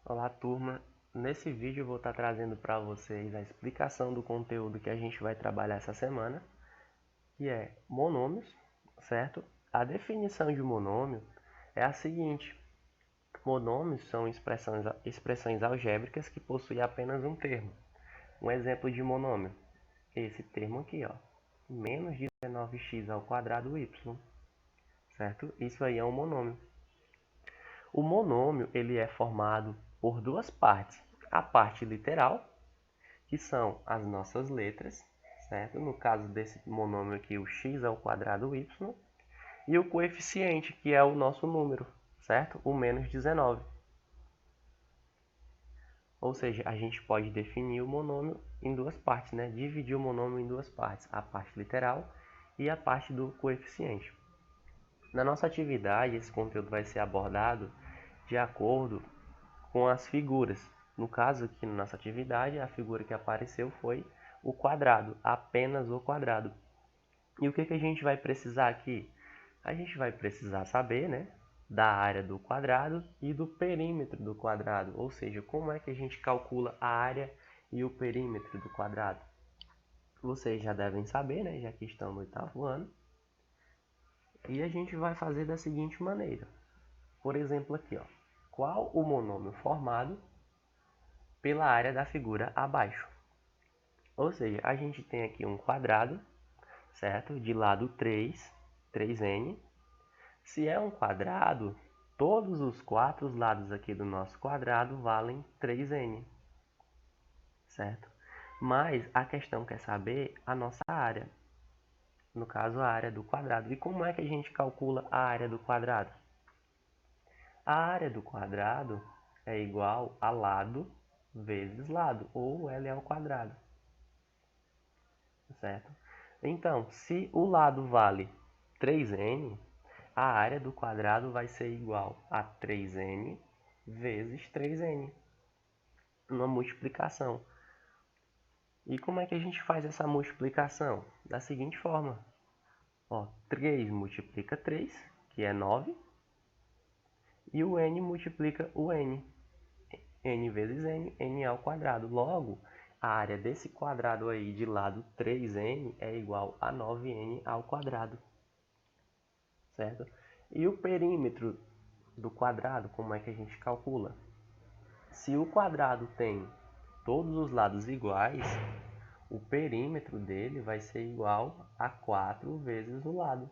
Olá, turma. Nesse vídeo eu vou estar trazendo para vocês a explicação do conteúdo que a gente vai trabalhar essa semana, que é monômios, certo? A definição de monômio é a seguinte: monômios são expressões algébricas que possuem apenas um termo. Um exemplo de monômio, esse termo aqui, ó, menos 19x ao quadrado y, certo? Isso aí é um monômio. O monômio ele é formado por duas partes. A parte literal, que são as nossas letras, certo? No caso desse monômio aqui, o x ao quadrado y, e o coeficiente, que é o nosso número, certo? O menos 19. Ou seja, a gente pode definir o monômio em duas partes, né? Dividir o monômio em duas partes, a parte literal e a parte do coeficiente. Na nossa atividade, esse conteúdo vai ser abordado de acordo com as figuras. No caso aqui na nossa atividade, a figura que apareceu foi o quadrado, apenas o quadrado. E o que a gente vai precisar aqui? A gente vai precisar saber, né, da área do quadrado e do perímetro do quadrado, ou seja, como é que a gente calcula a área e o perímetro do quadrado. Vocês já devem saber, né, já que estão no 8º ano. E a gente vai fazer da seguinte maneira. Por exemplo aqui, ó, qual o monômio formado pela área da figura abaixo? Ou seja, a gente tem aqui um quadrado, certo? De lado 3n. Se é um quadrado, todos os quatro lados aqui do nosso quadrado valem 3n, certo? Mas a questão quer saber a nossa área, no caso a área do quadrado. E como é que a gente calcula a área do quadrado? A área do quadrado é igual a lado vezes lado, ou L ao quadrado, certo? Então, se o lado vale 3n, a área do quadrado vai ser igual a 3n vezes 3n, uma multiplicação. E como é que a gente faz essa multiplicação? Da seguinte forma. Ó, 3 multiplica 3, que é 9, e o n multiplica o n. N vezes n ao quadrado. Logo, a área desse quadrado aí de lado 3n é igual a 9n ao quadrado, certo? E o perímetro do quadrado, como é que a gente calcula? Se o quadrado tem todos os lados iguais, o perímetro dele vai ser igual a 4 vezes o lado.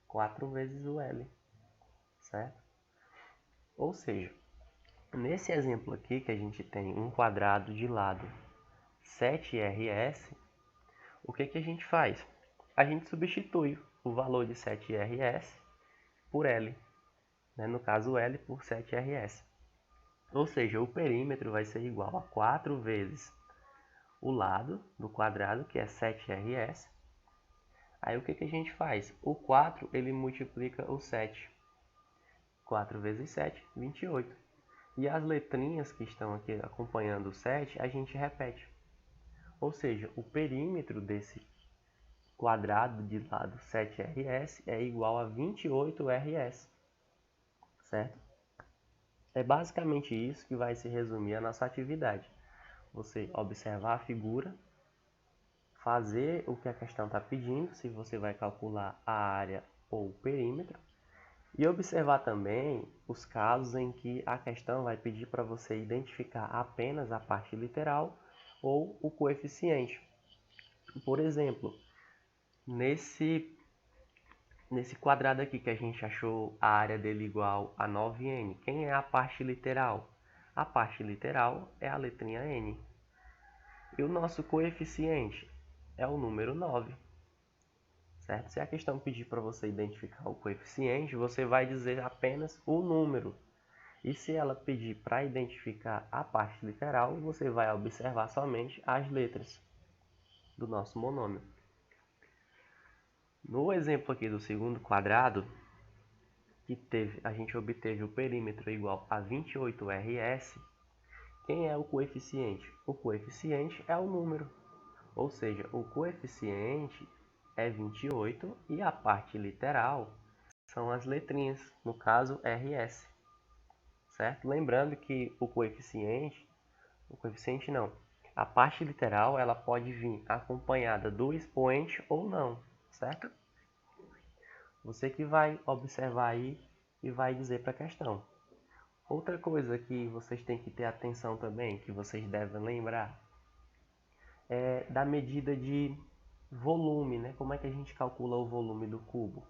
4 vezes o L, certo? Ou seja, nesse exemplo aqui que a gente tem um quadrado de lado 7rs, o que a gente faz? A gente substitui o valor de 7rs por L, né? No caso L por 7rs. Ou seja, o perímetro vai ser igual a 4 vezes o lado do quadrado, que é 7rs. Aí o que a gente faz? O 4 ele multiplica o 7. 4 vezes 7, 28. E as letrinhas que estão aqui acompanhando o 7, a gente repete. Ou seja, o perímetro desse quadrado de lado 7rs é igual a 28rs, certo? É basicamente isso que vai se resumir a nossa atividade. Você observar a figura, fazer o que a questão está pedindo, se você vai calcular a área ou o perímetro, e observar também os casos em que a questão vai pedir para você identificar apenas a parte literal ou o coeficiente. Por exemplo, nesse quadrado aqui que a gente achou a área dele igual a 9n, quem é a parte literal? A parte literal é a letrinha n. E o nosso coeficiente é o número 9. Certo? Se a questão pedir para você identificar o coeficiente, você vai dizer apenas o número. E se ela pedir para identificar a parte literal, você vai observar somente as letras do nosso monômio. No exemplo aqui do segundo quadrado, a gente obteve o perímetro igual a 28rs, quem é o coeficiente? O coeficiente é o número, ou seja, o coeficiente é 28 e a parte literal são as letrinhas, no caso rs, certo? Lembrando que a parte literal ela pode vir acompanhada do expoente ou não, certo? Você que vai observar aí e vai dizer para a questão. Outra coisa que vocês têm que ter atenção também, que vocês devem lembrar, é da medida de volume, né? Como é que a gente calcula o volume do cubo?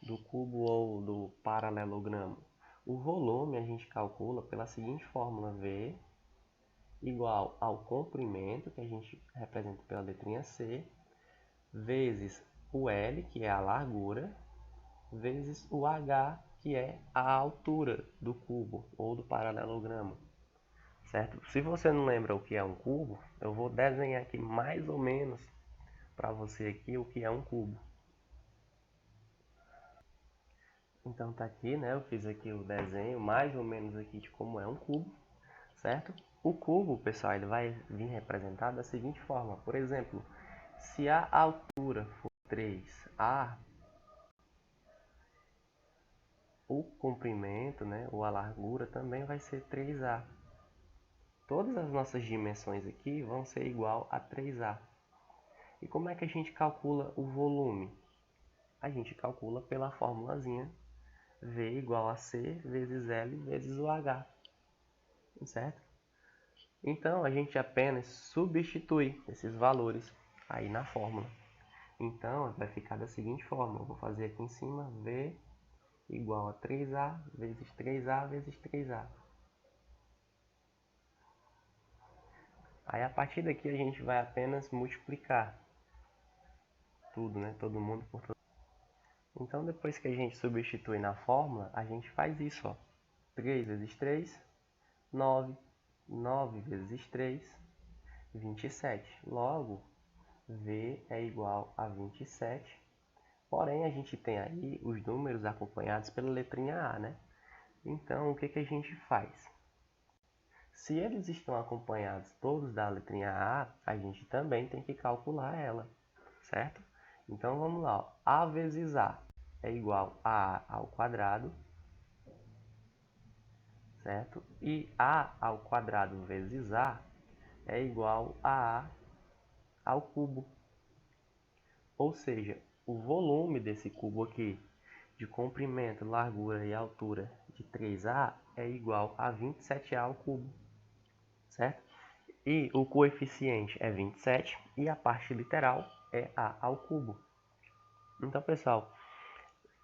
Do cubo ou do paralelogramo? O volume a gente calcula pela seguinte fórmula: V igual ao comprimento, que a gente representa pela letrinha C, vezes o L, que é a largura, vezes o H, que é a altura do cubo ou do paralelogramo, certo? Se você não lembra o que é um cubo, eu vou desenhar aqui mais ou menos para você aqui o que é um cubo. Então tá aqui, né? Eu fiz aqui o desenho mais ou menos aqui de como é um cubo, certo? O cubo, pessoal, ele vai vir representado da seguinte forma. Por exemplo, se a altura for 3A, o comprimento, né, ou a largura também vai ser 3A. Todas as nossas dimensões aqui vão ser igual a 3A. E como é que a gente calcula o volume? A gente calcula pela formulazinha V igual a C vezes L vezes o H, certo? Então, a gente apenas substitui esses valores aí na fórmula. Então, vai ficar da seguinte forma. Eu vou fazer aqui em cima V igual a 3A vezes 3A vezes 3A. Aí, a partir daqui, a gente vai apenas multiplicar tudo, né? Todo mundo por todo. Então, depois que a gente substitui na fórmula, a gente faz isso, ó. 3 vezes 3, 9. 9 vezes 3, 27. Logo, V é igual a 27. Porém, a gente tem aí os números acompanhados pela letrinha A, né? Então, o que que a gente faz? Se eles estão acompanhados todos da letrinha A, a gente também tem que calcular ela, certo? Então, vamos lá. Ó. A vezes A é igual a A ao quadrado, certo? E A ao quadrado vezes A é igual a A ao cubo. Ou seja, o volume desse cubo aqui, de comprimento, largura e altura de 3A, é igual a 27A ao cubo, certo? E o coeficiente é 27 e a parte literal é A ao cubo. Então, pessoal,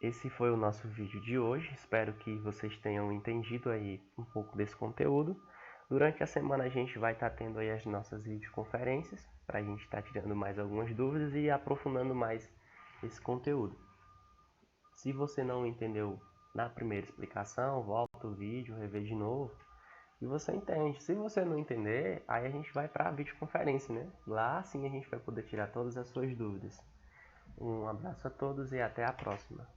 esse foi o nosso vídeo de hoje. Espero que vocês tenham entendido aí um pouco desse conteúdo. Durante a semana a gente vai estar tendo aí as nossas videoconferências para a gente estar tirando mais algumas dúvidas e aprofundando mais esse conteúdo. Se você não entendeu na primeira explicação, volta o vídeo, revê de novo e você entende. Se você não entender, aí a gente vai para a videoconferência, né? Lá sim a gente vai poder tirar todas as suas dúvidas. Um abraço a todos e até a próxima.